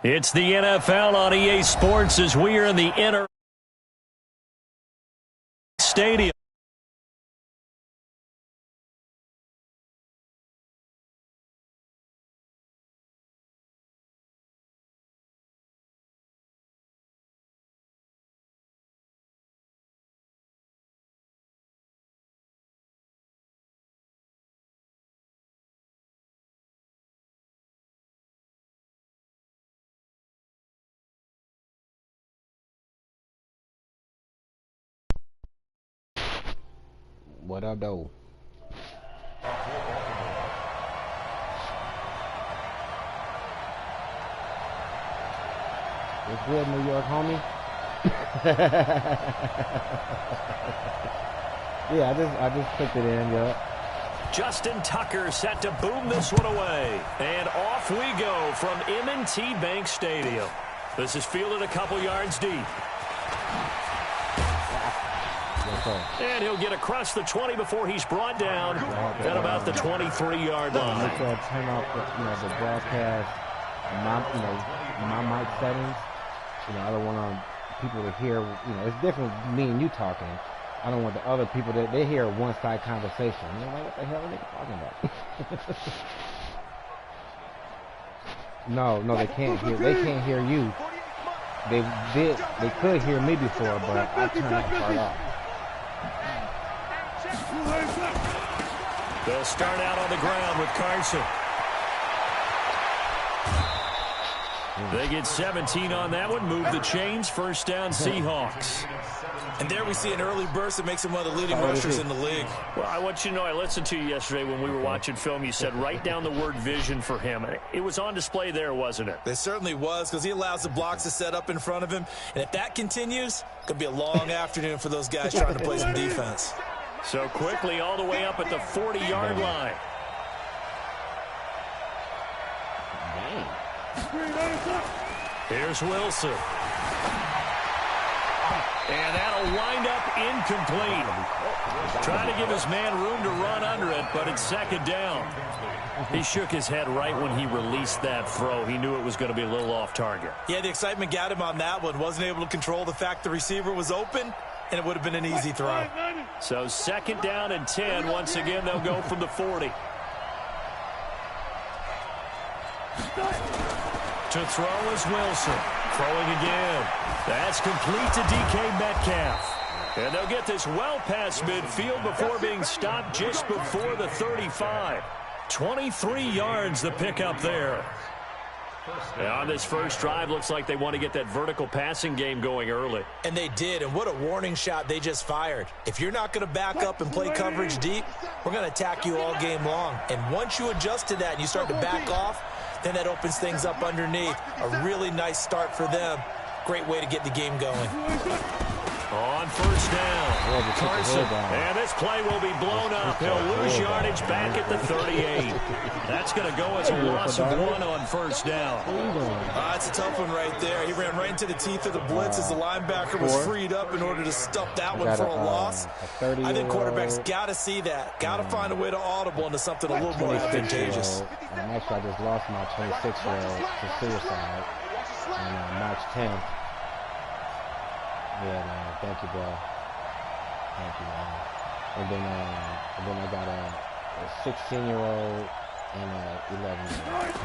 It's the NFL on EA Sports as we are in the inner stadium. What up, though? What's good, New York, homie? Yeah, I just clicked it in, yeah. Justin Tucker set to boom this one away. And off we go from M&T Bank Stadium. This is fielded a couple yards deep. And he'll get across the 20 before he's brought down at about the 23-yard line. Make sure I turn off the broadcast, my mic settings. I don't want people to hear, it's different me and you talking. I don't want the other people that they hear a one-side conversation. They're like, what the hell are they talking about? No, they can't hear. They can't hear you. They could hear me before, but I turned that part off. They'll start out on the ground with Carson. They get 17 on that one. Move the chains. First down, Seahawks. And there we see an early burst that makes him one of the leading rushers in the league. Well, I want you to know, I listened to you yesterday when we were watching film. You said write down the word vision for him. It was on display there, wasn't it? It certainly was, because he allows the blocks to set up in front of him. And if that continues, it could be a long afternoon for those guys trying to play some defense. So quickly all the way up at the 40-yard line. Here's Wilson. And that'll wind up incomplete. Trying to give his man room to run under it, but it's second down. He shook his head right when he released that throw. He knew it was going to be a little off target. Yeah, the excitement got him on that one. Wasn't able to control the fact the receiver was open, and it would have been an easy throw. So second down and 10. Once again, they'll go from the 40. To throw is Wilson. Throwing again. That's complete to DK Metcalf. And they'll get this well past midfield before being stopped just before the 35. 23 yards the pickup there. And on this first drive, looks like they want to get that vertical passing game going early. And they did, and what a warning shot they just fired. If you're not going to back up and play coverage deep, we're going to attack you all game long. And once you adjust to that and you start to back off, then that opens things up underneath. A really nice start for them. Great way to get the game going. On first down, Carson, and this play will be blown up. He'll lose yardage back at the 38. That's going to go as a loss of 1 on first down. That's a tough one right there. He ran right into the teeth of the blitz as the linebacker was freed up in order to stuff that one for a loss. I think quarterbacks got to see that. Got to find a way to audible into something a little more advantageous. Actually, I just lost my 26-year-old to suicide on March 10th. Yeah, man. Thank you, bro. Thank you, man. And then I got a 16-year-old and a 11-year-old.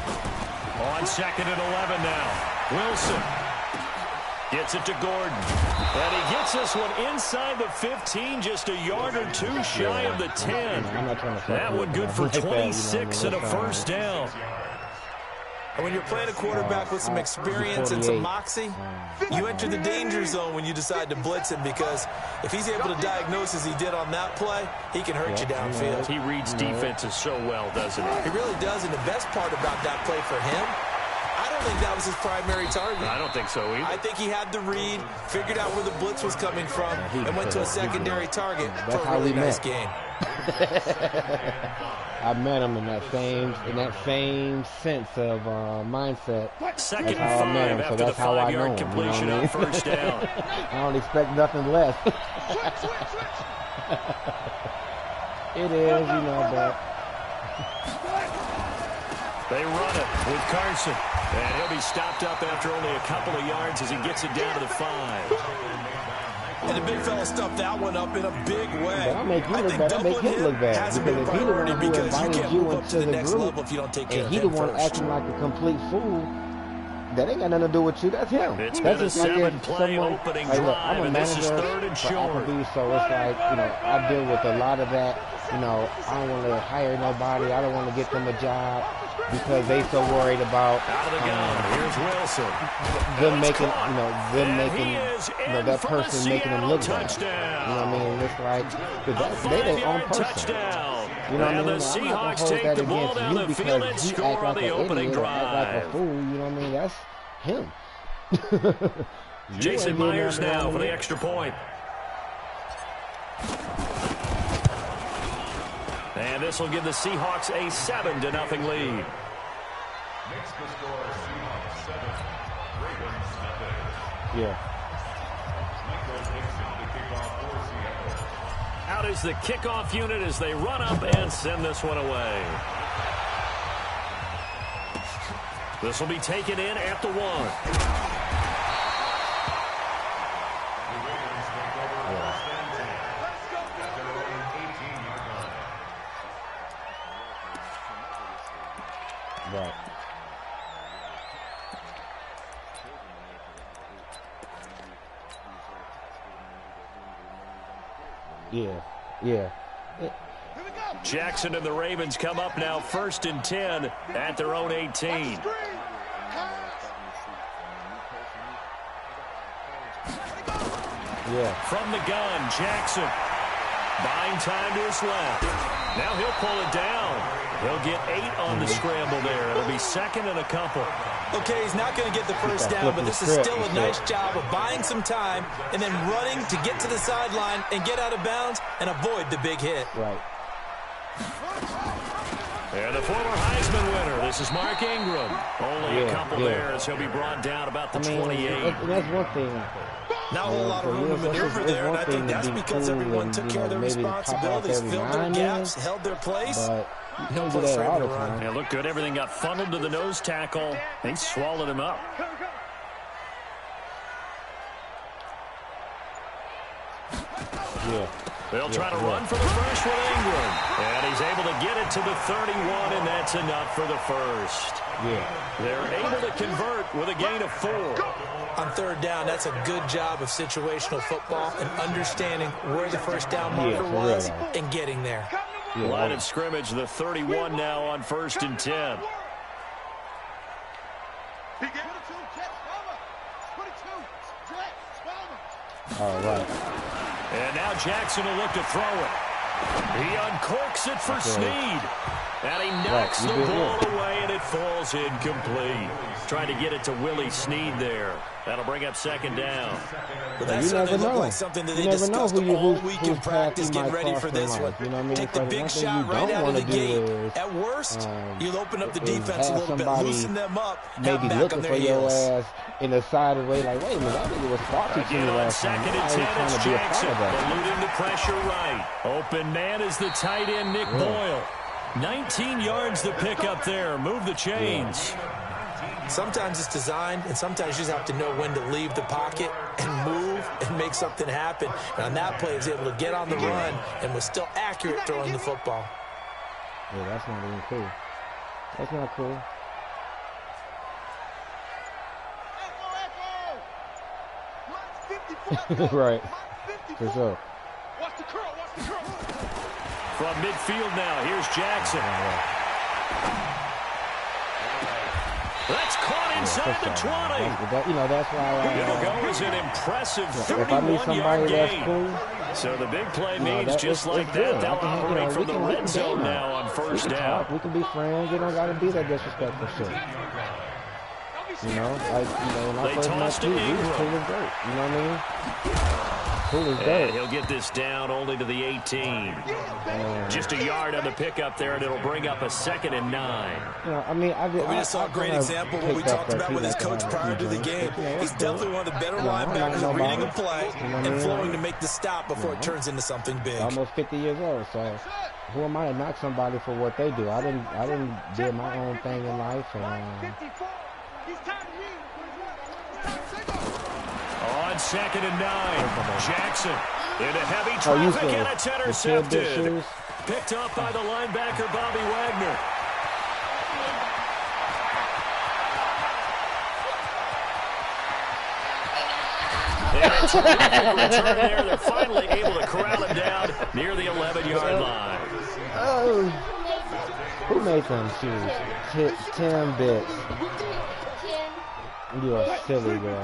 On second and 11 now. Wilson gets it to Gordon. And he gets this one inside the 15, just a yard or two shy of the 10. That one good for 26 and a first down. And when you're playing a quarterback with some experience and some moxie, you enter the danger zone when you decide to blitz him, because if he's able to diagnose as he did on that play, he can hurt you downfield. He reads defenses so well, doesn't he? He really does, and the best part about that play for him, I don't think that was his primary target. I don't think so either. I think he had the read, figured out where the blitz was coming from, and went to a secondary target for a really nice game. I met him in that same sense of mindset. Second and 5 after the 5-yard completion on first down. I don't expect nothing less. It is, but They run it with Carson. And he'll be stopped up after only a couple of yards as he gets it down to the 5. And the big fella stuffed that one up in a big way. That'll make you look bad. That'll make him look bad. Because if he the one who invited you into the group, if you don't take care and he the one acting like a complete fool, that ain't got nothing to do with you. That's him. It's that's been just a like if 7-play someone, opening like, look, drive, I'm a and this is manager 3rd and for short. Applebee's, so it's like, I deal with a lot of that. I don't want to hire nobody. I don't want to get them a job because they so worried about out of the gun. Here's Wilson. Them making, that person making them look bad. You know what I mean? It's like, they their own person. Touchdown. You know what I mean? The I'm not Seahawks hold take that the ball against down you the field and because you score act on like the an opening idiot or act like a drive. fool. You know what I mean? That's him. Jason Myers now for the extra point. And this will give the Seahawks a 7-0 lead. Yeah. Out is the kickoff unit as they run up and send this one away. This will be taken in at the 1. Right. Yeah. Jackson and the Ravens come up now 1st and 10 at their own 18. Yeah. From the gun, Jackson. Buying time to his left. Now he'll pull it down. He'll get 8 on the scramble there. It'll be 2nd and a couple. Okay, he's not going to get the first down, but this is still a nice job of buying some time and then running to get to the sideline and get out of bounds and avoid the big hit. Right. And the former Heisman winner, this is Mark Ingram. Only a couple there as he'll be brought down about the 28. That's one thing. Not a whole lot of room to maneuver there, and I think that's because everyone took care of their responsibilities, filled their gaps, held their place. No place for him to run. Yeah, looked good. Everything got funneled to the nose tackle. They swallowed him up. Yeah. They'll try to run for the first with Ingram. And he's able to get it to the 31, and that's enough for the first. Yeah. They're able to convert with a gain of 4. On 3rd down, that's a good job of situational football and understanding where the first down marker was and getting there. Yeah. Line of scrimmage, the 31 now on 1st and 10. All right. And now Jackson will look to throw it. He uncorks it for Snead. And he knocks the ball away, and it falls incomplete. Trying to get it to Willie Snead there. That'll bring up 2nd down. But that certainly looked like something that they discussed all week in practice, getting ready for this one. You know what I mean? Take the big shot right out of the gate. At worst, you'll open up the defense a little bit, loosen them up, maybe looking for your ass in a side way, like, wait a minute, that nigga was talking to you last time. 2nd and 10, it's Jackson. Eluding the pressure right. Open man is the tight end, Nick Boyle. 19 yards to pick up there. Move the chains. Sometimes it's designed, and sometimes you just have to know when to leave the pocket and move and make something happen. And on that play, he was able to get on the run and was still accurate throwing the football. Yeah, that's not even cool. That's not cool. Right. For sure. From midfield now, here's Jackson. That's caught inside the 20. That's why It'll go as an impressive if I need somebody 31-yard that's gain. cool, So the big play means just like that, they'll operate from the red zone now on 1st down. We can be friends. You don't got to be that disrespectful shit. You know, like, when I first met you, we was cool as dirt. You know what I mean? Cool as And dirt. he'll get this down only to the 18. Just a yard on the pickup there, and it'll bring up a 2nd and 9. You know, I mean, we just saw a great example of what we talked about with his coach prior to the game. He's definitely one of the better linebackers, reading a play and flowing to make the stop before it turns into something big. Almost 50 years old, so who am I to knock somebody for what they do? I didn't do my own thing in life, and on 2nd and 9, Jackson into heavy traffic, and it's intercepted. Picked up by the linebacker, Bobby Wagner. And a terrific return there. They're finally able to corral him down near the 11-yard line. Oh, who made them shoes? 10 bits. You are silly, bro.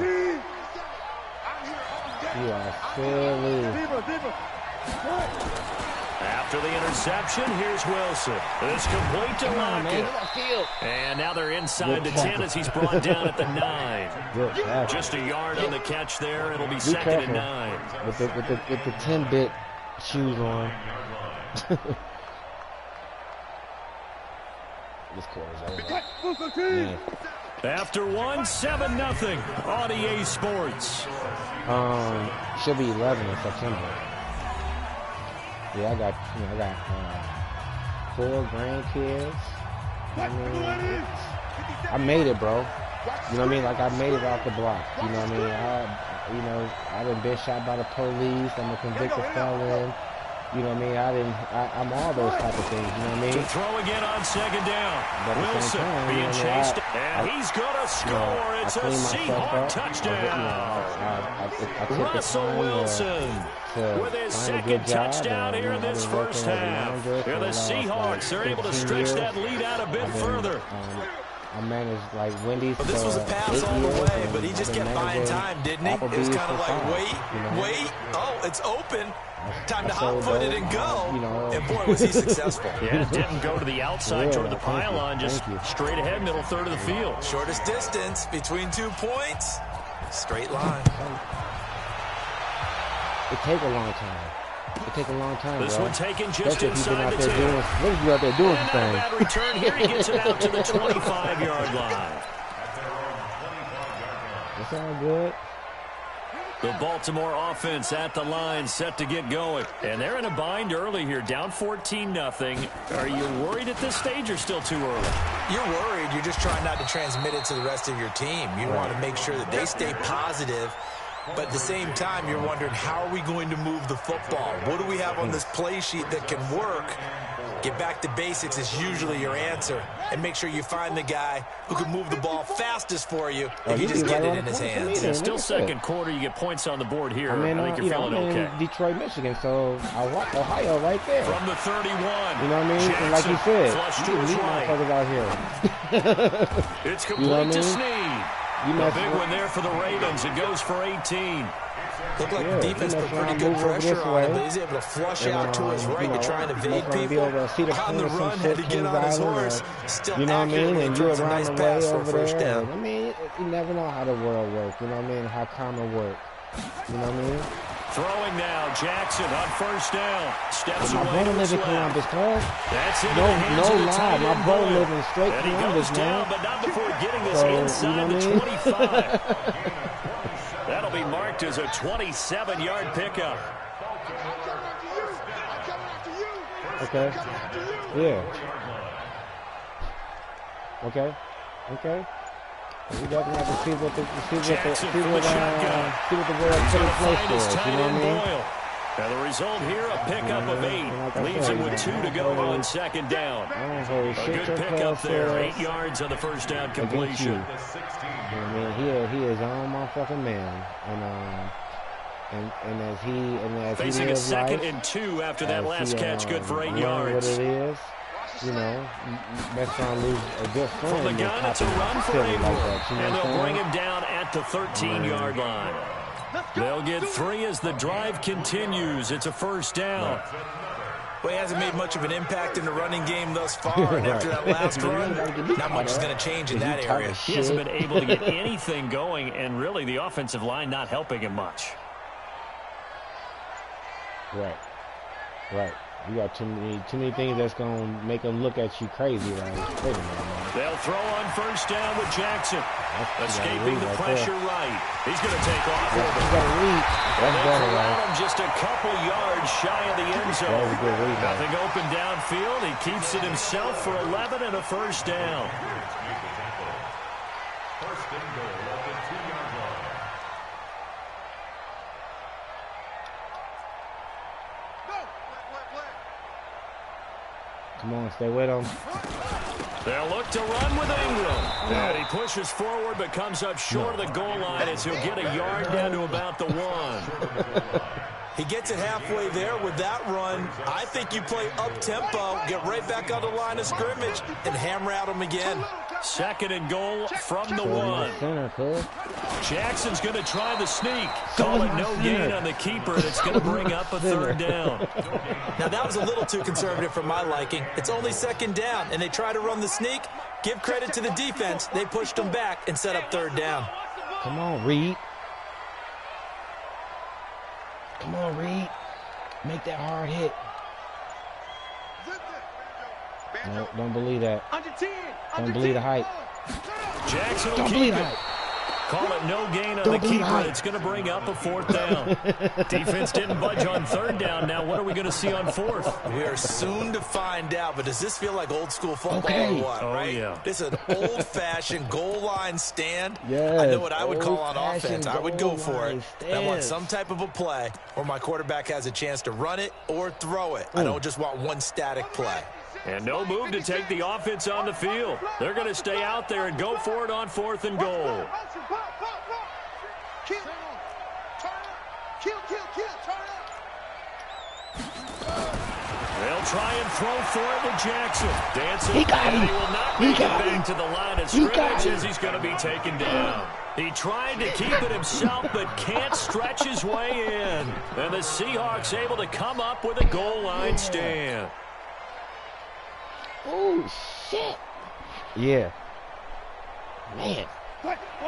You are silly. After the interception, here's Wilson. It's complete to Lockett. And now they're inside the 10 as he's brought down at the 9. Just a yard on the catch there. It'll be 2nd and 9. With the 10-bit shoes on. This quarter's over. Yeah. After 1, 7-0 on EA Sports. Should be 11 in September. Yeah, I got 4 grandkids. I made it, bro. You know what I mean? Like, I made it off the block. You know what I mean? I've been shot by the police. I'm a convicted felon. You know what I mean? I'm all those type of things. You know what I mean? To throw again on 2nd down. Wilson being chased, and he's going to score. It's a Seahawks touchdown. Russell Wilson with his 2nd touchdown here in this first half. Here the Seahawks are able to stretch that lead out a bit further. I managed like Wendy's. But this was a pass all the way, but he just kept buying time, didn't he? It was kind of like, wait. Oh, it's open. Time to hot-foot it and go. And boy, was he successful. Yeah, it didn't go to the outside toward the pylon, just straight ahead, middle third of the field. Shortest distance between 2 points. Straight line. It take a long time. It take a long time, This bro. one taken just inside the 10. What are you out there doing and thing? Bad return here. He gets it out to the 25-yard line. That sound good. The Baltimore offense at the line, set to get going. And they're in a bind early here, down 14-0. Are you worried at this stage or still too early? You're worried. You're just trying not to transmit it to the rest of your team. You want to make sure that they stay positive. But at the same time, you're wondering, how are we going to move the football? What do we have on this play sheet that can work? Get back to basics is usually your answer. And make sure you find the guy who can move the ball fastest for you if you just get it in his hands. Yeah, still second quarter, you get points on the board here. I think you're feeling I'm okay. in Detroit, Michigan, so Ohio right there. From the 31. You know what I mean? And like you said, you need motherfuckers out here. It's complete to Snead. A big one there for the Ravens. It goes for 18. Looked like the defense put pretty good pressure on him, but he's able to flush out to his right to try and evade people. On the run, had to get on his horse. Still accurately throws a nice pass for a first down. I mean, you never know how the world works. You know what I mean? How karma works. You know what I mean? Throwing now, Jackson on first down. Steps My away brother to lives his in left. Columbus, cuz. That's it. No lie. My brother lives in straight And he Columbus, goes man. down, but not before getting this So, inside you know the what I mean? 25. That'll be marked as a 27-yard pickup. Okay. Yeah. Okay. We definitely have to see what the world put in place for us. You know what I mean? Now the result here, a pickup of 8. Leaves him with 2 to go on second down. A good pickup there. 8 yards on the first down completion. I mean, he is on my fucking man. And as he Facing lives a 2nd life, and 2 after that last catch, good for 8 learn yards. what it is. You know, best trying to lose a good friend. From the gun, it's a run for silly Abel. like that, you know And what they'll I'm bring saying? him down at the 13-yard line. They'll get 3 as the drive continues. It's a first down. Well, he hasn't made much of an impact in the running game thus far, and after that last run, not much is going to change in that area. He hasn't been able to get anything going, and really the offensive line not helping him much. Right. Right. You got too many things that's gonna make them look at you crazy. Like, wait a minute, man. They'll throw on first down with Jackson. Escaping the pressure right. He's going to take off. You got to read. That's better, right? Him just a couple yards shy of the end zone. That was a good read, Nothing open downfield. He keeps it himself for 11 and a first down. First and goal at the 2-yard line. Come on, stay with him. They'll look to run with Ingram. And he pushes forward but comes up short of the goal line as he'll get a yard down to about the 1. He gets it halfway there with that run. I think you play up-tempo, get right back on the line of scrimmage, and hammer at him again. Second and goal from the 1. Jackson's going to try the sneak. Call it no gain on the keeper. That's going to bring up a third down. Now, that was a little too conservative for my liking. It's only second down, and they try to run the sneak. Give credit to the defense. They pushed them back and set up third down. Come on, Reed. Come on, Reed. Make that hard hit. No, don't believe that. Don't believe the hype. Jackson will keep it. Call it no gain on the keeper. It's going to bring up a fourth down. Defense didn't budge on third down. Now what are we going to see on fourth? We are soon to find out, but does this feel like old school football or what, right? Yeah. This is an old-fashioned goal line stand. Yes, I know what I would call on offense. I would go for it. Stand. I want some type of a play where my quarterback has a chance to run it or throw it. I don't just want one static play. And no move to take the offense on the field. They're going to stay out there and go for it on fourth and goal. They'll try and throw for it to Jackson. Dancing. He got him. He will not make it back to the line of scrimmage as he's going to be taken down. He tried to keep it himself, but can't stretch his way in. And the Seahawks able to come up with a goal line stand. Oh, shit. Yeah. Man.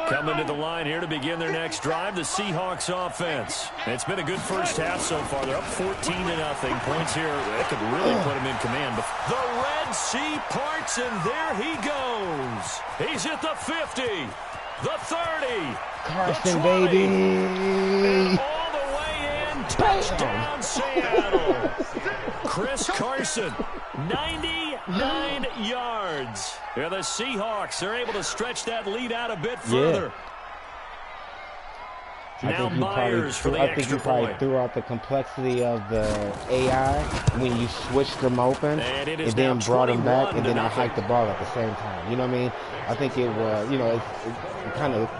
Coming to the line here to begin their next drive, the Seahawks offense. It's been a good first half so far. They're up 14-0. Points here that could really put them in command. The Red Sea parts, and there he goes. He's at the 50, the 30, Carson, the 20, baby. and all the way in. Touchdown, Seattle. Chris Carson, 99 yards. Yeah, the Seahawks are able to stretch that lead out a bit further. Yeah. Now Myers for the extra point. I think you probably threw out the complexity of the AI when you switched them open and then brought them back, and then I hiked the ball at the same time. You know what I mean? I think it was, it's kind of,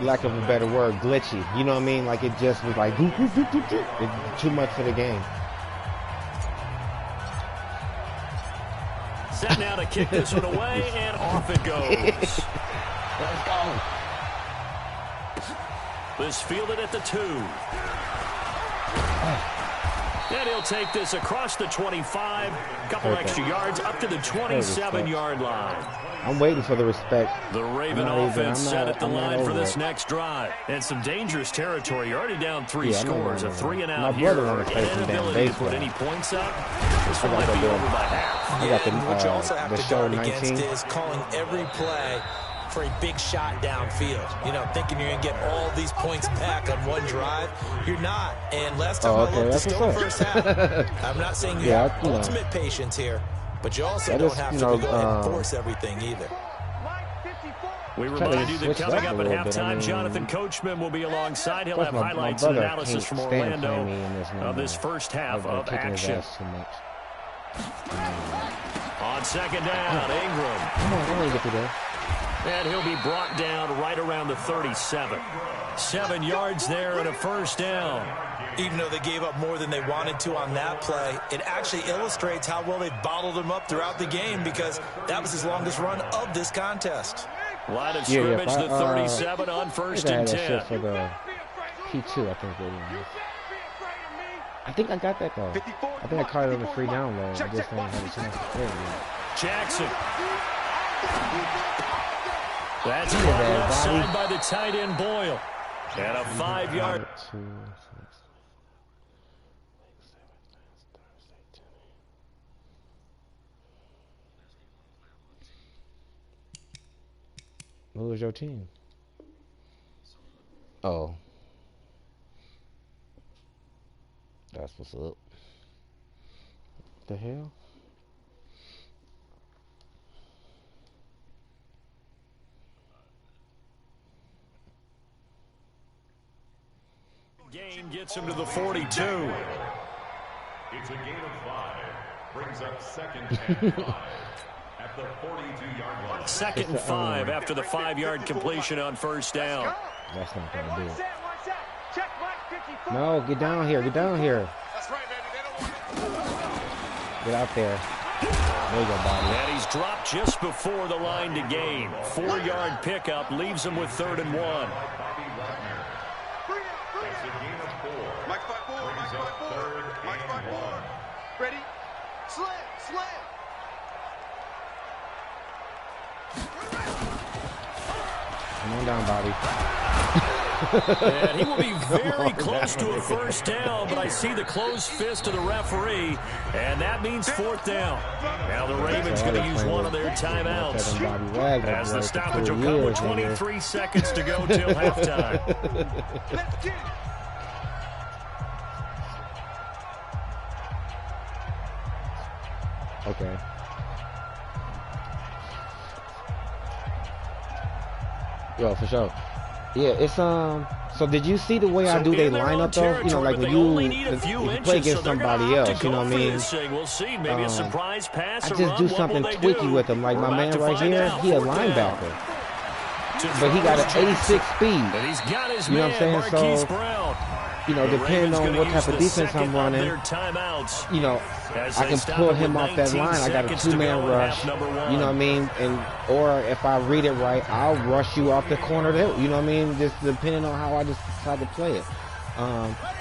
lack of a better word, glitchy. You know what I mean? Like it just was like, it's too much for the game. Set now to kick this one away, and off it goes. Let's go. This fielded at the 2. And he'll take this across the 25, couple extra yards, up to the 27-yard line. I'm waiting for the respect. The Raven offense set at the line for this next drive. And some dangerous territory. You're already down 3 scores, a 3-and-out here. An inability to put any points up. This one might be over by half. What you also have to guard against is calling every play for a big shot downfield. Thinking you're going to get all these points back on one drive. You're not. And last time I looked, it's still the first half. I'm not saying you have ultimate patience here, but you also don't have to go ahead and force everything either. We remind you that coming up at halftime, Jonathan Coachman will be alongside. He'll have highlights and analysis from Orlando of this first half of action. On second down, Ingram. Come on, I want to get to there. And he'll be brought down right around the 37. 7 yards there and a first down. Even though they gave up more than they wanted to on that play, it actually illustrates how well they bottled him up throughout the game, because that was his longest run of this contest. Line of scrimmage, the 37 on first and 10. For the P2, I think they did. I think I got that, though. I think I caught it on the free down low. I just didn't have a chance to play it. Jackson. That's left side by the tight end Boyle. And a 5-yard. Who was your team? Oh. That's what's up. What the hell? Gain gets him to the 42. It's a gain of 5. Brings up second and 5 at the 42-yard line. Second and 5 after the 5-yard completion on first down. That's not going to do it. No, get down here. Get down here. Get out there. There you go, Bobby. And he's dropped just before the line to gain. 4-yard pickup leaves him with 3rd and 1. Ready? Slam! Come on down, Bobby. And he will be very close to a first down, but I see the closed fist of the referee, and that means 4th down. Now the Ravens going to use one of their timeouts as the stoppage will come with 23 seconds to go till halftime. Okay. Yo, for sure. Yeah, it's so did you see the way I do they lineup though? You know, like when you play against somebody else, you know what I mean? We'll see. Maybe a surprise pass. I just do something tweaky with him. Like my man right here, he a linebacker, but he got an 86 speed. You know what I'm saying? So, you know, depending on what type of defense I'm running, you know, I can pull him off that line. I got a 2-man rush, you know what I mean? And or if I read it right, I'll rush you off the corner there, you know what I mean? Just depending on how I just decide to play it.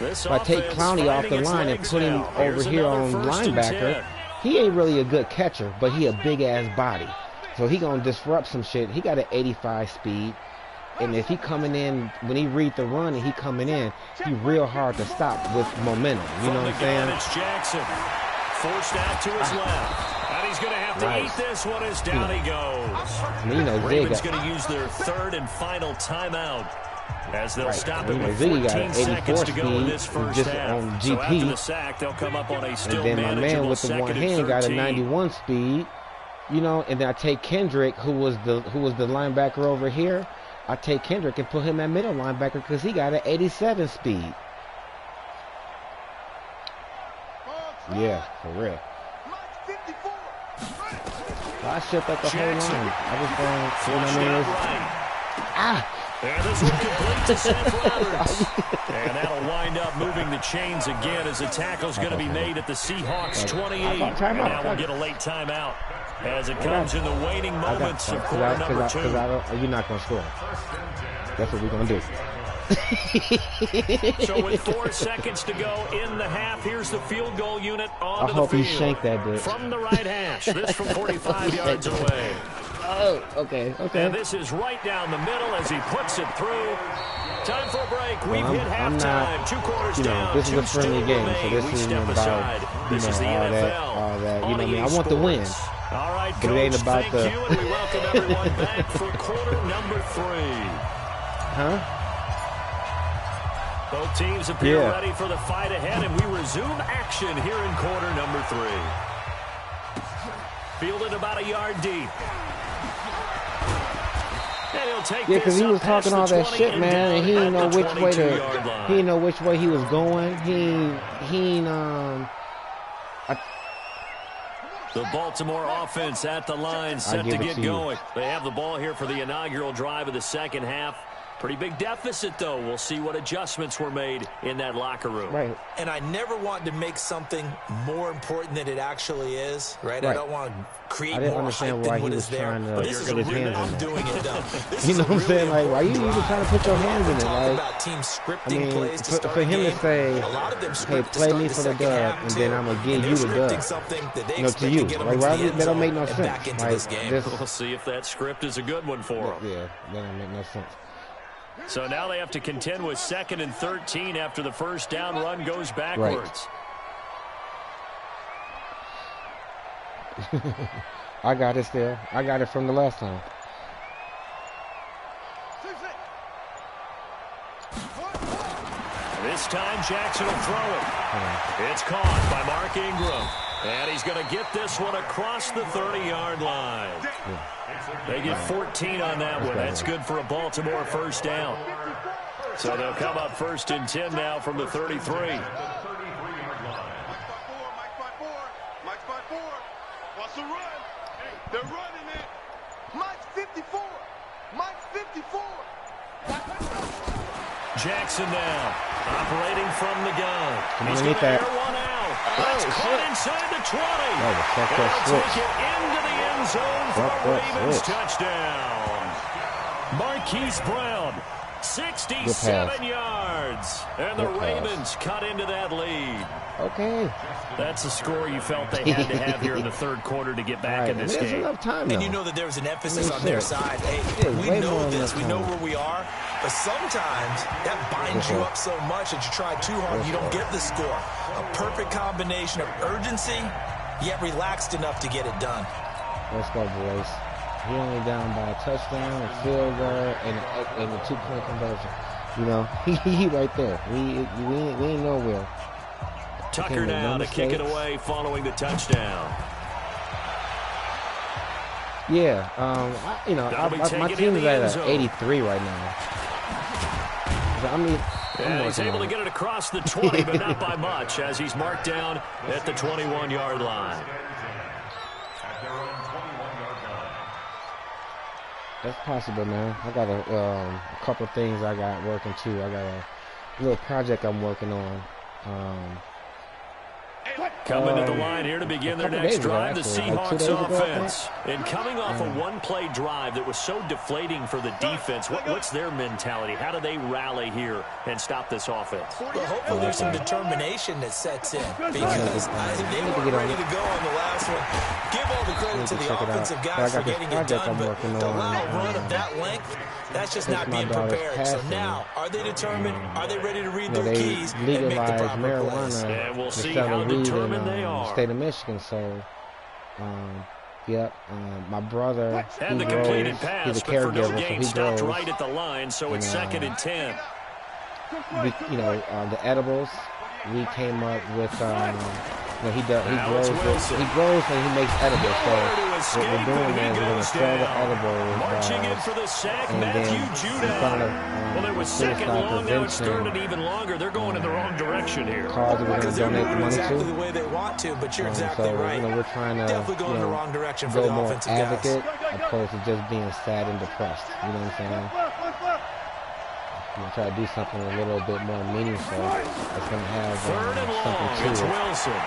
If I take Clowney off the line and put him over here on linebacker, he ain't really a good catcher, but he a big-ass body. So he going to disrupt some shit. He got an 85 speed. And if he coming in, when he read the run and he coming in, he real hard to stop with momentum. You know what I'm saying? It's Jackson. Forced out to his left. And he's going to have to eat this one as down he goes. You know, Ravens going to use their 3rd and final timeout as they'll stop it with Ziggy 14 seconds to go in this first just half. on GP. So after the sack, they'll come up on a still and then my man with the manageable one 2nd hand and got a 13. 91 speed. You know, and then I take Kendrick, who was the linebacker over here. I take Kendrick and put him at middle linebacker because he got an 87 speed. Yeah, for real. So I shipped up the whole line. I was going, you know what I mean? And this one complete to Seth Roberts. And that'll wind up moving the chains again as the tackle's going to be made at the Seahawks 28. And now we'll get a late timeout as it comes in the waning moments of quarter number 2. You're not going to score. That's what we're going to do. So with 4 seconds to go in the half, here's the field goal unit onto the field. I hope he shanked that bitch. From the right hash, this from 45 yards away. Oh, okay. And this is right down the middle as he puts it through. Time for a break. We've hit halftime. 2 quarters down. This is a friendly game, so this isn't about, this is the NFL. All that. You know what I mean? I want the win. All right, but it ain't about thank you, and we welcome everyone back for quarter number 3. Huh? Both teams appear ready for the fight ahead, and we resume action here in quarter number 3. Fielded about a yard deep. Yeah, because he was talking all that shit, man, and he didn't know which way he didn't know which way he was going. The Baltimore offense at the line, set to get going. They have the ball here for the inaugural drive of the second half. Pretty big deficit, though. We'll see what adjustments were made in that locker room. Right. And I never want to make something more important than it actually is, right? I don't want to create more hype than what is there. But this is a real, I'm doing it, though. You know what I'm saying? Like, why are you even trying to put your hands in it? Like, about team scripting plays to start for him to say, hey, play me for the dub, and then I'm going to give you the dub. You know, to you. Like, that don't make no sense. Like, we'll see if that script is a good one for him. Yeah, that don't make no sense. So now they have to contend with 2nd and 13 after the first down run goes backwards. Right. I got it still. I got it from the last time. This time Jackson will throw it. It's caught by Mark Ingram. And he's going to get this one across the 30-yard line. They get 14 on that one. That's good for a Baltimore first down. So they'll come up 1st and 10 now from the 33. What's the run? They're running it. Mike's 54. Mike's 54. Jackson now, operating from the gun. He's going to air one out. That's caught inside the 20. They'll take it into the end zone for a Ravens touchdown. Marquise Brown, 67 yards. And the Ravens cut into that lead. Okay. That's the score you felt they had to have here in the third quarter to get back in this game. Enough time, and you know that there was an emphasis on their side. Hey, we know this. We know where we are. But sometimes that binds you up so much that you try too hard, you don't get the score. A perfect combination of urgency, yet relaxed enough to get it done. Let's go, boys. He only down by a touchdown, a field goal, and a 2-point conversion. You know, he right there. We ain't nowhere. Tucker now to kick it away following the touchdown. Yeah, my team is at 83 right now. So, I mean, he's able to get it across the 20, but not by much, as he's marked down at the 21-yard line. That's possible, man. I got a couple things I got working too. I got a little project I'm working on. Coming to the line here to begin their next drive, the Seahawks offense. And coming off a one-play drive that was so deflating for the defense, what's their mentality? How do they rally here and stop this offense? Well, hopefully there's some determination that sets in, because they weren't ready to go on the last one. Give all the credit to the offensive guys for getting it done, but to allow a run of that length, that's just not being prepared. So now, are they determined? Are they ready to read their keys and make the proper plays? And we'll see how determined they are. State of Michigan, so my brother, and the completed pass, he's a but for no caregiver, gain, so stopped right at the line, so it's 2nd and 10. The edibles, we came up with, he grows and he makes edibles, so what we're doing is we're going to sell the edibles, marching in for the sack, Matthew Judon. Well, it was second long, now it's started even longer. They're going in the wrong direction here. Cause we're going to donate the money exactly to. the way they want to, but you're exactly right. We're trying to definitely going in the wrong direction for the more offensive advocate guys. opposed to just being sad and depressed. You know what I'm saying? I'm going to try to do something a little bit more meaningful. It's going to have third and something long, to it's it. Wilson.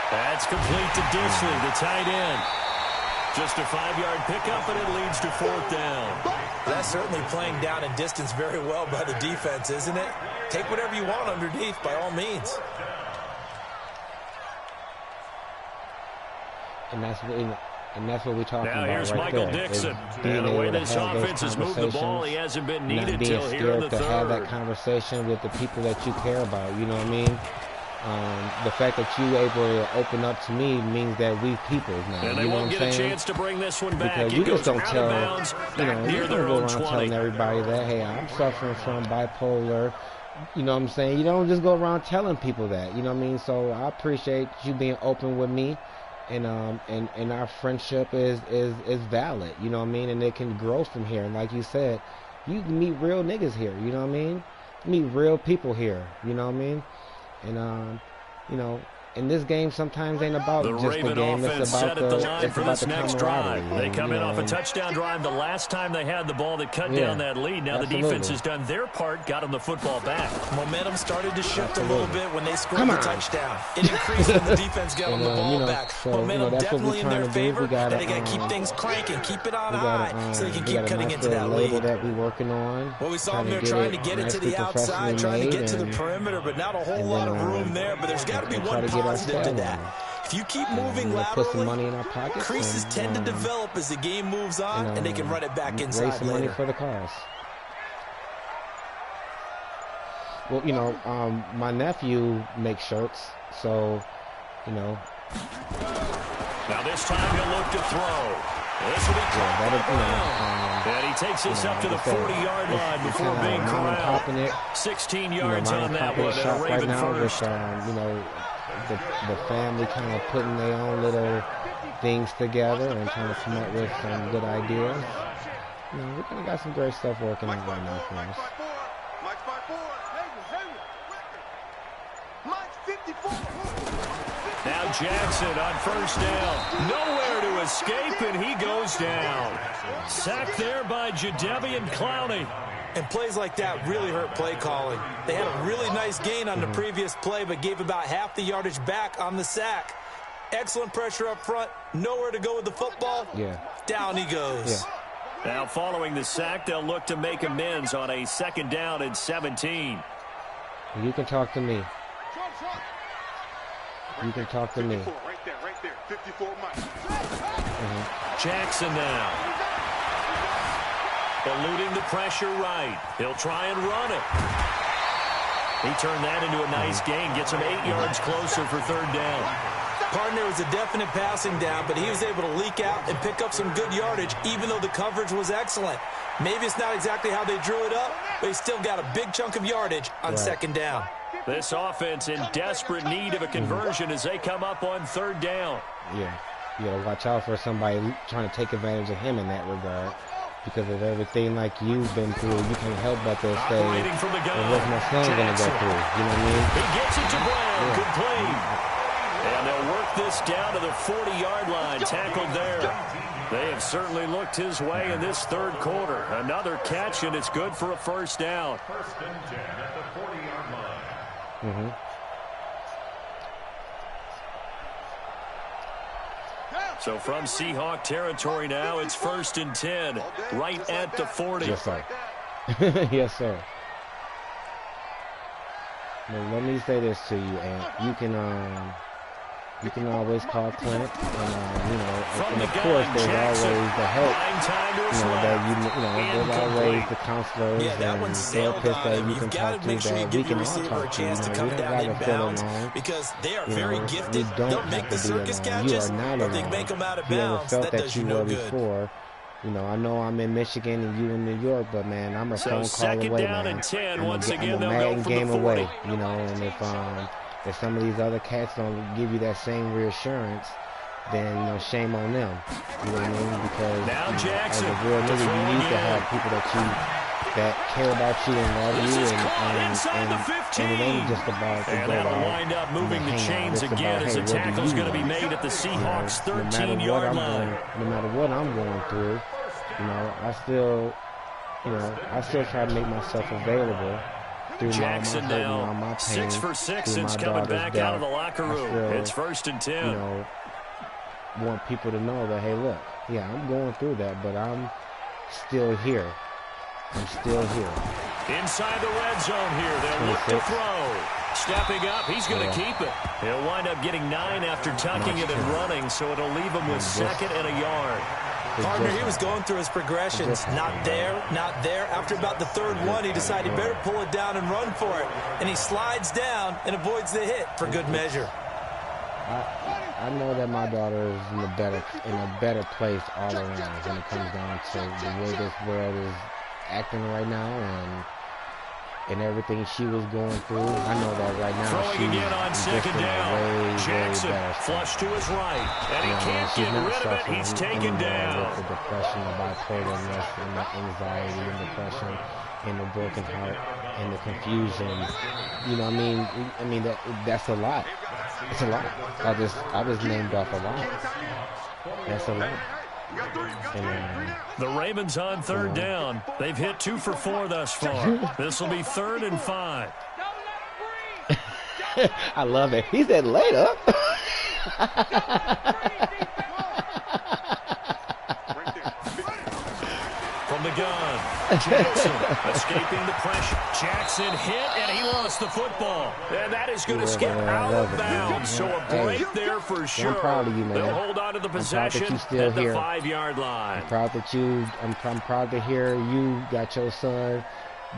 That's complete to Disley, the tight end. Just a 5-yard pickup, and it leads to 4th down. That's certainly playing down and distance very well by the defense, isn't it? Take whatever you want underneath, by all means. And that's what we're talking now about here's right Michael there. Dixon. Being And the able way to this have those offense has moved the ball, he hasn't been not needed being till here in the scared to have that third. conversation with the people that you care about. You know what I mean? The fact that you able to open up to me means that we people now. And they you know won't what get I'm a saying? chance to bring this one back. Because It you goes just don't out tell, of bounds, back you near don't their go own around 20. telling everybody that, hey, I'm suffering from bipolar. You know what I'm saying? You don't just go around telling people that. You know what I mean? So I appreciate you being open with me, and our friendship is valid. You know what I mean? And it can grow from here. And like you said, you can meet real niggas here. You know what I mean? Meet real people here. You know what I mean? And and this game sometimes ain't about the just Raven the game. offense It's about set at the line for this next drive. They come in off a and touchdown drive the last time they had the ball that cut down that lead. Now the defense has done their part, got them the football back. Momentum started to shift a little bit when they scored the touchdown. It increased when the defense got them the ball back. So, Momentum definitely in their favor, and gotta, they got to keep things cranking, keep it on high, so they can keep cutting into that lead. That we're working on. Well, we saw them there trying to get it to the outside, trying to get to the perimeter, but not a whole lot of room there. But there's got to be one positive to that. If you keep moving laterally, put some money in our pockets, creases tend to develop as the game moves on, and they can run it back inside raise some later. money for the cause. Well, my nephew makes shirts, so, Now this time he'll look to throw. This will be caught by Brown. And he takes this up to the 40-yard line before being corralled. 16 yards on that one. And a Raven first. The family kind of putting their own little things together and trying to come up with some good ideas. We kind of got some great stuff working out right now for us. Now Jackson on first down. Nowhere to escape, and he goes down. Sacked there by Jadeveon Clowney. And plays like that really hurt play calling. They had a really nice gain on the previous play, but gave about half the yardage back on the sack. Excellent pressure up front. Nowhere to go with the football. Yeah. Down he goes. Yeah. Now following the sack, they'll look to make amends on a 2nd down and 17. You can talk to me. You can talk to me. Right there. 54 Mike. Jackson now. Eluding the pressure right. He'll try and run it. He turned that into a nice gain. Gets him 8 yards closer for 3rd down. Partner was a definite passing down, but he was able to leak out and pick up some good yardage, even though the coverage was excellent. Maybe it's not exactly how they drew it up, but he still got a big chunk of yardage on 2nd down. This offense in desperate need of a conversion as they come up on 3rd down. Yeah. You gotta watch out for somebody trying to take advantage of him in that regard. Because of everything like you've been through, you can't help but to say, from the gun. What's my son going to go through? You know what I mean? He gets it to Brown. Complete. And they'll work this down to the 40-yard line. Tackled there. They have certainly looked his way in this 3rd quarter. Another catch, and it's good for a 1st down. 1st and 10 at the 40-yard line. So from Seahawk territory now, it's 1st and 10, right at the 40. Yes, sir. Yes, sir. Well, let me say this to you, and you can always call Clint, and of course there's always the help, there's always the counselors and therapists that you can talk to that we can all talk to. We don't got to feel alone. Because they are very gifted. We don't have to be alone. You are not alone. You ever felt that you were before? I know I'm in Michigan and you in New York, but man, I'm a phone call away, man. And 10. I'm a Madden game away, and if some of these other cats don't give you that same reassurance, then shame on them. You know what I mean? Because as a real nigga, you need to have people that care about you and love you, and it ain't just about the and that'll wind up moving the chains again as the tackle's going to be made at the Seahawks' 13-yard line. No matter what I'm going through, I still try to make myself available. Jackson now, my pain, 6 for 6 since coming back out of the locker room. It's 1st and 10. Want people to know that, hey, look, yeah, I'm going through that, but I'm still here. I'm still here. Inside the red zone here. They'll look to throw. Stepping up, he's going to keep it. He'll wind up getting 9 after tucking it and running, so it'll leave him with 2nd and a yard. Partner, he was going through his progressions. Not there, not there. After about the 3rd one, he decided he better pull it down and run for it. And he slides down and avoids the hit for good measure. I know that my daughter is in a better place all around when it comes down to the way this world is acting right now and everything she was going through. I know that right now throwing again on 2nd down. Jackson flush to his right, and he can't get rid of it. He's taken down. With the depression, the bipolarness, and the anxiety and depression, and the broken heart, and the confusion. I mean that's a lot. It's a lot. I just named off a lot. That's a lot. The Ravens on 3rd down. They've hit 2 for 4 thus far. This will be 3rd and 5. I love it. He said later. From the gun, Jackson escaping the pressure. Jackson hit, and he lost the football. And that is going to skip out of bounds, so a break there for sure. I'm proud of you, man. They'll hold on to the possession at the 5-yard line. I'm proud to hear you got your son,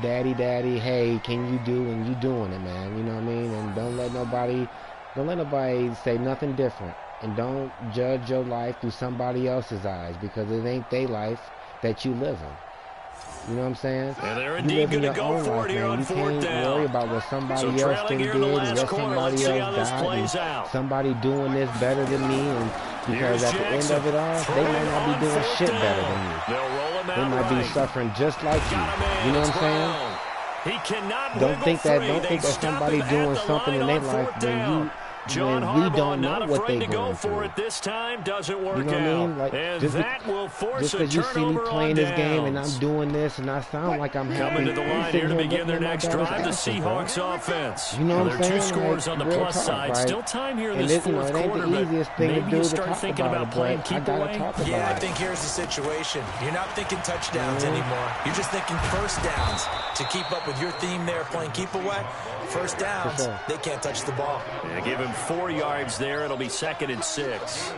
daddy, hey, can you do, and you doing it, man. You know what I mean? And don't let nobody say nothing different. And don't judge your life through somebody else's eyes, because it ain't their life. that you live in. You know what I'm saying? And they're You indeed live in going to your go own for life, it here man. on You fourth can't down. worry about what somebody So else trailing done here did in the and last what quarter. somebody Let's see how else this got plays and out. somebody doing this better than me. And because Here's at the end of it all, they might not be doing shit better than you. They'll roll him They out might be right. suffering just like you. Got him in. You know It's what I'm saying? Brown. He cannot Don't wiggle think that. free. Don't They think that stop somebody him doing at the something line in their on life fourth down. when we don't know not what afraid they to go going for through. it this time. Doesn't work You know what I mean? Like, and just that will force just a because you see me turnover playing on this game and I'm downs. doing this and I sound like I'm happy. Coming to the I'm line sitting here to begin looking their at my next daughter's drive, the asses, bro. Seahawks offense. You know what I'm There are saying? 2 scores Like, on the real plus talk, side. right? Still time here in And this it, fourth it ain't quarter, the but easiest thing maybe to you do to start talk thinking about about it, playing but I keep gotta away. talk about Yeah, I it. think here's the situation. You're not thinking touchdowns anymore. You're just thinking first downs. To keep up with your theme there, playing keep away, first downs, sure. they can't touch the ball. Yeah, give him 4 yards there. It'll be 2nd and 6.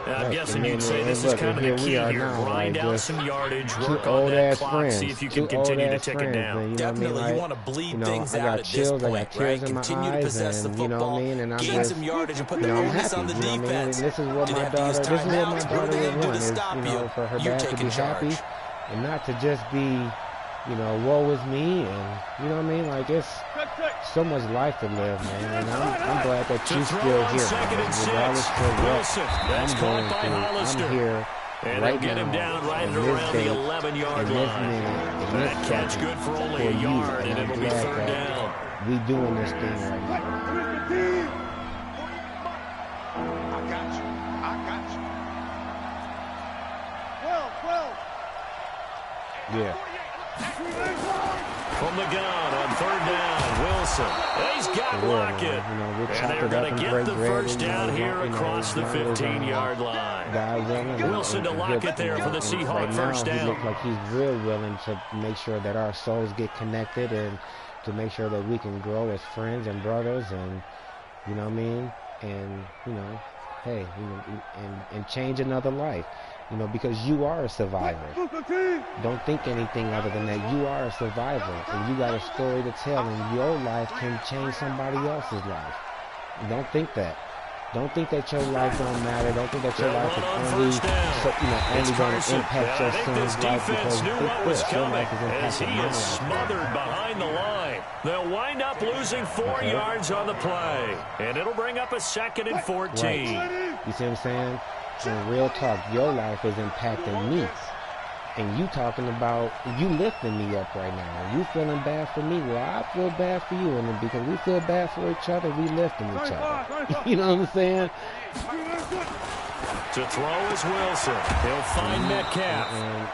I'm Right, guessing and you'd then, say and this is look, kind of and the here key we are here. now, Grind like, out just some yardage, two work on old that ass clock, friends, see if you two can old continue to ass tick it friends, down. and you know what I mean? Definitely, Like, you want to bleed you know, things I out got at this chills, I point, got tears right? in my Continue to eyes, possess the and you know what I football, mean? And I'm gain just, some yardage, and put you the know, I'm onus happy. on the You know what I mean? defense. And this is what Didn't my have to use daughter, this is what my timeouts. What daughter are they would gonna do want to is, stop you know, you? for her You're dad to taking be happy charge. and not to just be, you know, woe is me, and you know what I mean? Like, it's so much life to live, man, and I'm glad that To you're throw still on here, 2nd man, and 6. regardless of what Wilson. That's I'm caught going by through. Hollister. I'm here And right they'll get him now, down right in at this around the date, 11-yard in this line. minute, in That this catch second, good for only for a you, yard, and and I'm it'll be glad 3rd that down. we doing this thing right now. I got you. I got you. 12. Yeah. From the gun on 3rd down, Wilson. He's got For real, Lockett. man. You know, we'll And chop they're it up going and to get break the bread, first and, down you know, here across the as long as, 15-yard line. God willing, Wilson to Lockett there for the and Seahawk right first now, down. he looks like he's real willing to make sure that our souls get connected and to make sure that we can grow as friends and brothers, and you know what I mean, and you know, hey, you know, and change another life, you know, because you are a survivor. Don't think anything other than that. You are a survivor, and you got a story to tell, and your life can change somebody else's life. Don't think that. Don't think that your life don't matter. Don't think that your They'll life is run on only, first down. only going to Carson. impact your I think this son's life defense because knew think what was this, your coming life is as he impacting my is life. smothered behind the line. They'll wind up losing 4 yards on the play, and it'll bring up a 2nd and 14. Right. You see what I'm saying? In real talk, your life is impacting me. And you talking about, you lifting me up right now. You feeling bad for me. Well, I feel bad for you. And because we feel bad for each other, we lifting each other. You know what I'm saying? To throw is Wilson. He'll find Metcalf.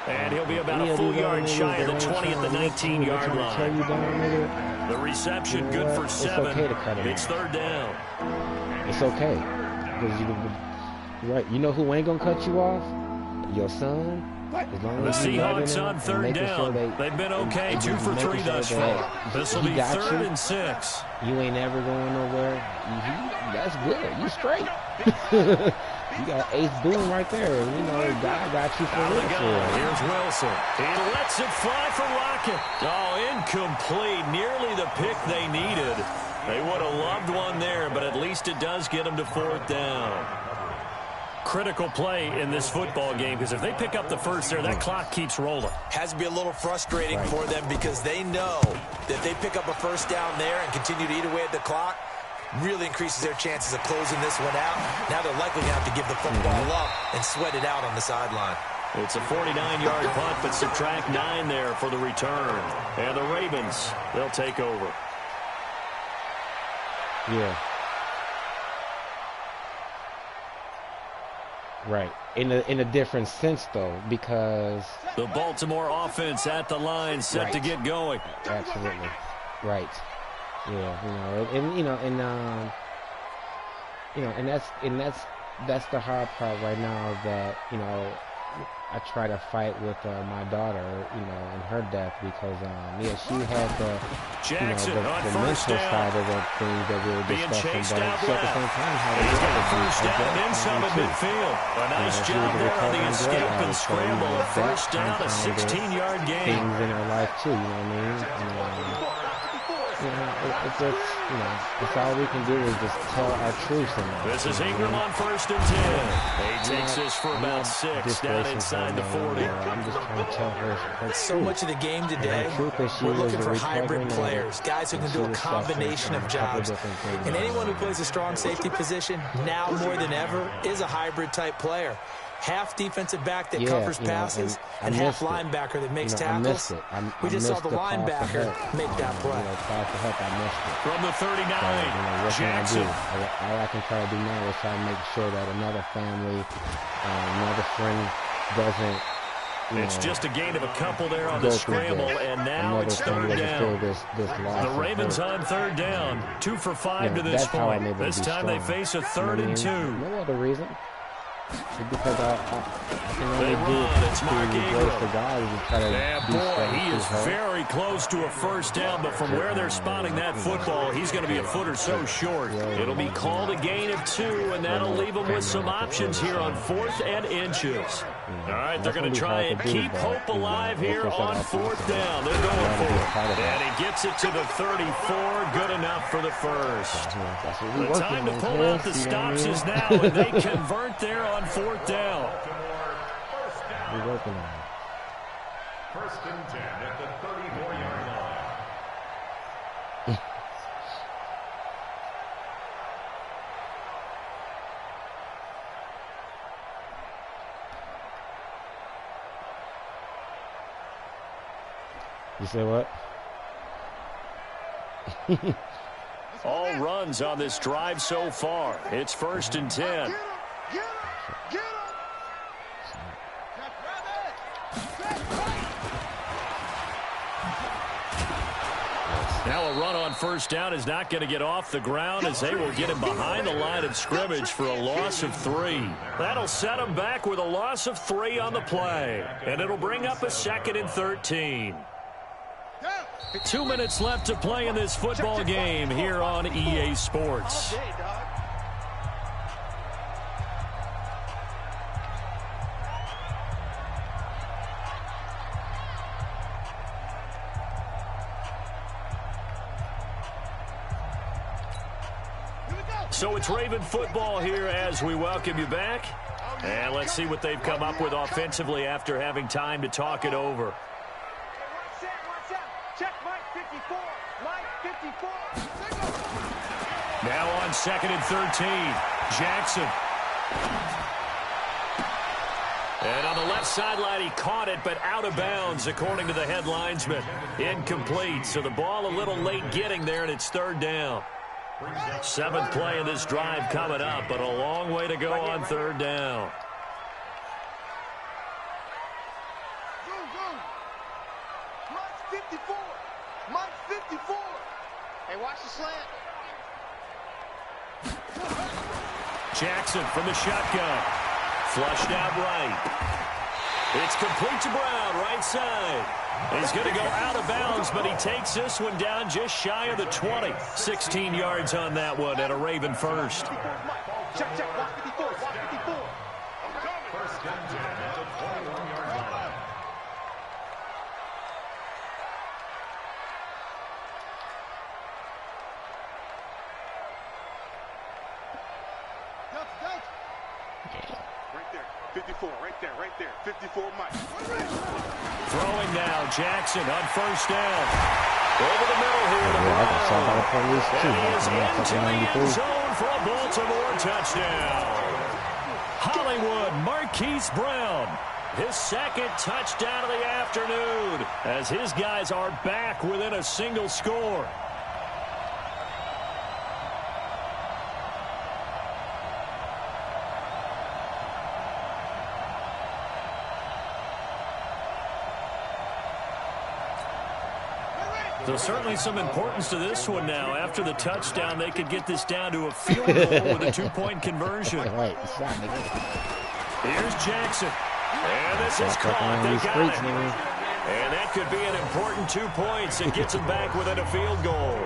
And he'll be about a full yard shy of the 20 at the 19-yard line. The reception good for 7. It's okay to cut it It's off. 3rd down. It's okay. Because right, you know who ain't going to cut you off? Your son. As long The as you loving Seahawks him on and 3rd making down. sure They've been okay, and 2 for 3 making sure thus that far. This will he be got 3rd you. and 6. You ain't ever going nowhere. That's good. You straight. You got Ace Boone right there. You know, God got you for Out of the real. gun. Here's Wilson. He lets it fly for Lockett. Oh, incomplete. Nearly the pick they needed. They would have loved one there, but at least it does get them to 4th down. Critical play in this football game, because if they pick up the first there, that clock keeps rolling. Has to be a little frustrating for them because they know that they pick up a first down there and continue to eat away at the clock, really increases their chances of closing this one out. Now they're likely going to have to give the football up and sweat it out on the sideline. It's a 49-yard punt, but subtract 9 there for the return. And the Ravens, they'll take over. Yeah. Right. In a different sense, though, because The Baltimore offense at the line, set to get going. absolutely right. Yeah, that's the hard part right now. That I try to fight with my daughter, and her death because she had the Jackson on the first mental down. side of the things that we were Being discussing, chased but out at the left. same time, how He's got the first to down and some at midfield. A nice she job was a there on the recovering escape drug and addict, so, scramble. A that first down, a compounded 16-yard gain. things in her life too, you know what I mean? it's just, that's all we can do is just tell our truth. This is Ingram on 1st and 10. He takes this for about 6 down inside the 40. I'm just trying to tell her So much of the game today, we're looking for hybrid players, guys who can do a combination of jobs. And anyone who plays a strong safety position, now more than ever, is a hybrid-type player. Half defensive back that covers passes, and half linebacker that makes tackles. We just saw the linebacker make that play. From the 39, Jackson. All I can try to do now is try to make sure that another family, another friend doesn't. It's just a gain of a couple there on the scramble, and now it's 3rd down. The Ravens on 3rd down, 2 for 5 to this point. This time they face a 3rd and 2. No other reason. Because I can only do it to race the guy and try to do stuff. He is very close to a 1st down, but from where they're spotting that football, he's going to be a foot or so short. It'll be called a gain of 2, and that'll leave him with some options here on 4th and inches. All right, they're going to try and keep hope alive here on 4th down. They're going for it. And he gets it to the 34. Good enough for the 1st. The time to pull out the stops is now, and they convert there on 4th down. We're working on it. 1st and 10 at the 34-yard line. You say what? All runs on this drive so far. It's 1st and 10. Now a run on 1st down is not going to get off the ground as they will get him behind the line of scrimmage for a loss of 3. That'll set him back with a loss of 3 on the play. And it'll bring up a 2nd and 13. 2 minutes left to play in this football game here on EA Sports. So it's Raven football here as we welcome you back. And let's see what they've come up with offensively after having time to talk it over. Now on 2nd and 13, Jackson. And on the left sideline, he caught it, but out of bounds, according to the head linesman. Incomplete, so the ball a little late getting there, and it's 3rd down. 7th play in this drive coming up, but a long way to go on 3rd down. Mike's 54. Mike's 54. Hey, watch the slant. Jackson from the shotgun. Flushed out right. It's complete to Brown, right side. He's going to go out of bounds, but he takes this one down just shy of the 20. 16 yards on that one and a Raven 1st. Check, watch 54, watch 54. 1st and 10 at the 21-yard line. Right there, 54, right there, 54, Mike. Throwing now, Jackson on 1st down. Over the middle here. And he is into the end zone for a Baltimore touchdown. Hollywood Marquise Brown, his 2nd touchdown of the afternoon, as his guys are back within a single score. So certainly some importance to this one now. After the touchdown, they could get this down to a field goal with a 2-point conversion. Right. Here's Jackson. And this is caught. They got it. And that could be an important 2 points and gets them back within a field goal.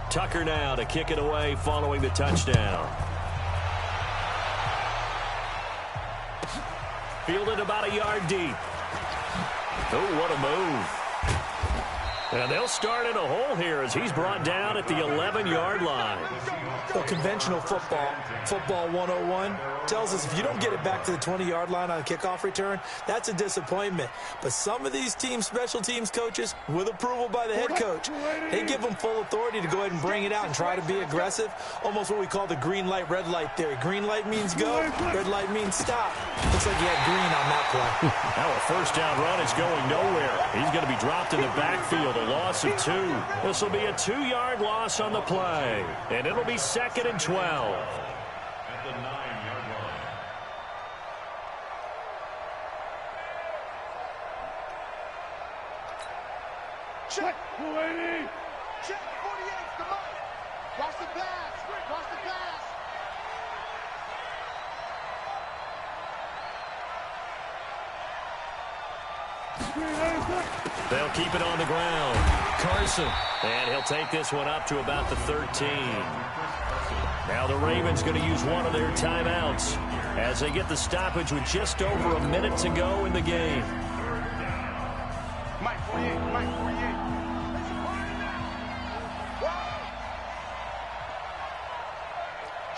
Tucker now to kick it away following the touchdown. fielded about a yard deep. Oh, what a move. And they'll start in a hole here as he's brought down at the 11-yard line. Well, conventional football 101, tells us if you don't get it back to the 20-yard line on a kickoff return, that's a disappointment. But some of these team special teams coaches, with approval by the head coach, they give them full authority to go ahead and bring it out and try to be aggressive, almost what we call the green light, red light theory. Green light means go, red light means stop. Looks like he had green on that play. Now a first down run is going nowhere. He's going to be dropped in the backfield, a loss of 2. This will be a 2-yard loss on the play, and it'll be 2nd and 12. At the 9-yard line. Check 280. Check 48. Come on. Watch the pass. Watch the pass. They'll keep it on the ground. Carson. And he'll take this one up to about the 13. Now the Ravens going to use one of their timeouts as they get the stoppage with just over a minute to go in the game. Mike 48. Mike 48.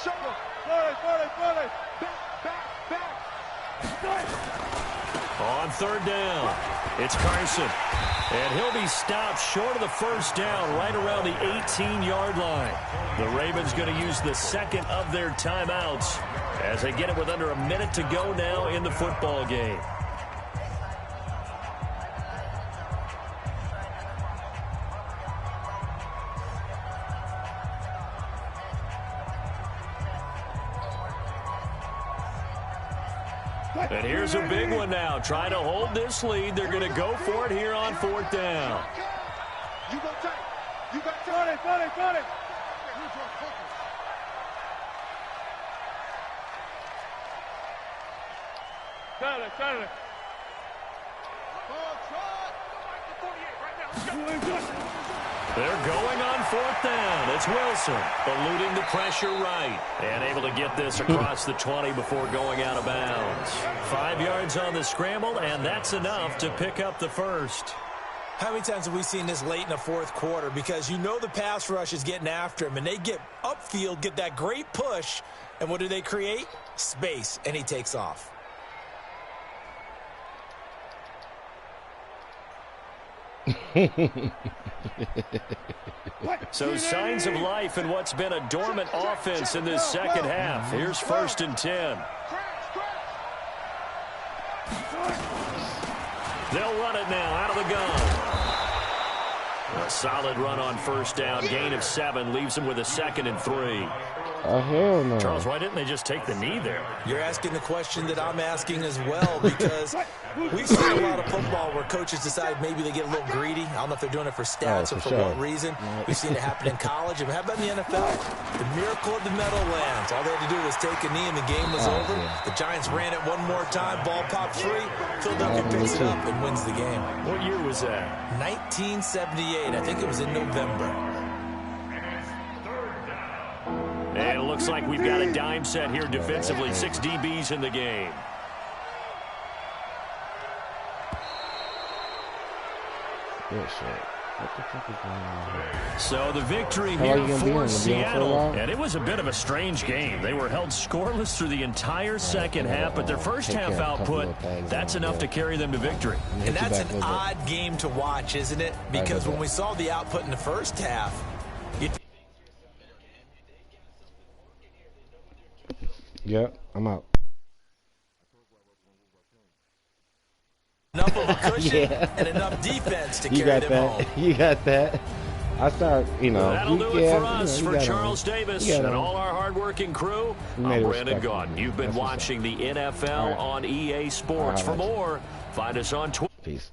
Shoulder. 40. Back. On 3rd down, it's Carson. And he'll be stopped short of the first down right around the 18-yard line. The Ravens going to use the second of their timeouts as they get it with under a minute to go now in the football game. And here's a big one now. Trying to hold this lead. They're going to go for it here on 4th down. You go tight. You got 40. Got it. They're going on 4th down. It's Wilson eluding the pressure right and able to get this across the 20 before going out of bounds. 5 yards on the scramble, and that's enough to pick up the first. How many times have we seen this late in the 4th quarter? Because you know the pass rush is getting after him, and they get upfield, get that great push, and what do they create? Space, and he takes off. So signs of life in what's been a dormant offense in this second half. Here's 1st and 10. They'll run it now out of the gun. A solid run on 1st down. Gain of 7 leaves them with a 2nd and 3. Oh, hell no. Charles, why didn't they just take the knee there? You're asking the question that I'm asking as well, because we've seen a lot of football where coaches decide maybe they get a little greedy. I don't know if they're doing it for stats or for what reason. We've seen it happen in college. And how about in the NFL? The miracle of the Meadowlands. All they had to do was take a knee and the game was over. The Giants ran it one more time. Ball popped free. Philadelphia picks it up and wins the game. What year was that? 1978. I think it was in November. And it looks like we've got a dime set here defensively. 6 DBs in the game. Good shit. What the fuck is going on here? So the victory here for Seattle. And it was a bit of a strange game. They were held scoreless through the entire second half, but their first half output, that's enough to carry them to victory. And that's an odd game to watch, isn't it? Because when we saw the output in the first half, Yep, I'm out. enough of a cushion and enough defense to carry them home. You got that. I start, That'll do it for us. For Charles Davis and all our hardworking crew, I'm Brandon Gaudin. You've been watching the NFL on EA Sports. For more, find us on Twitter. Peace.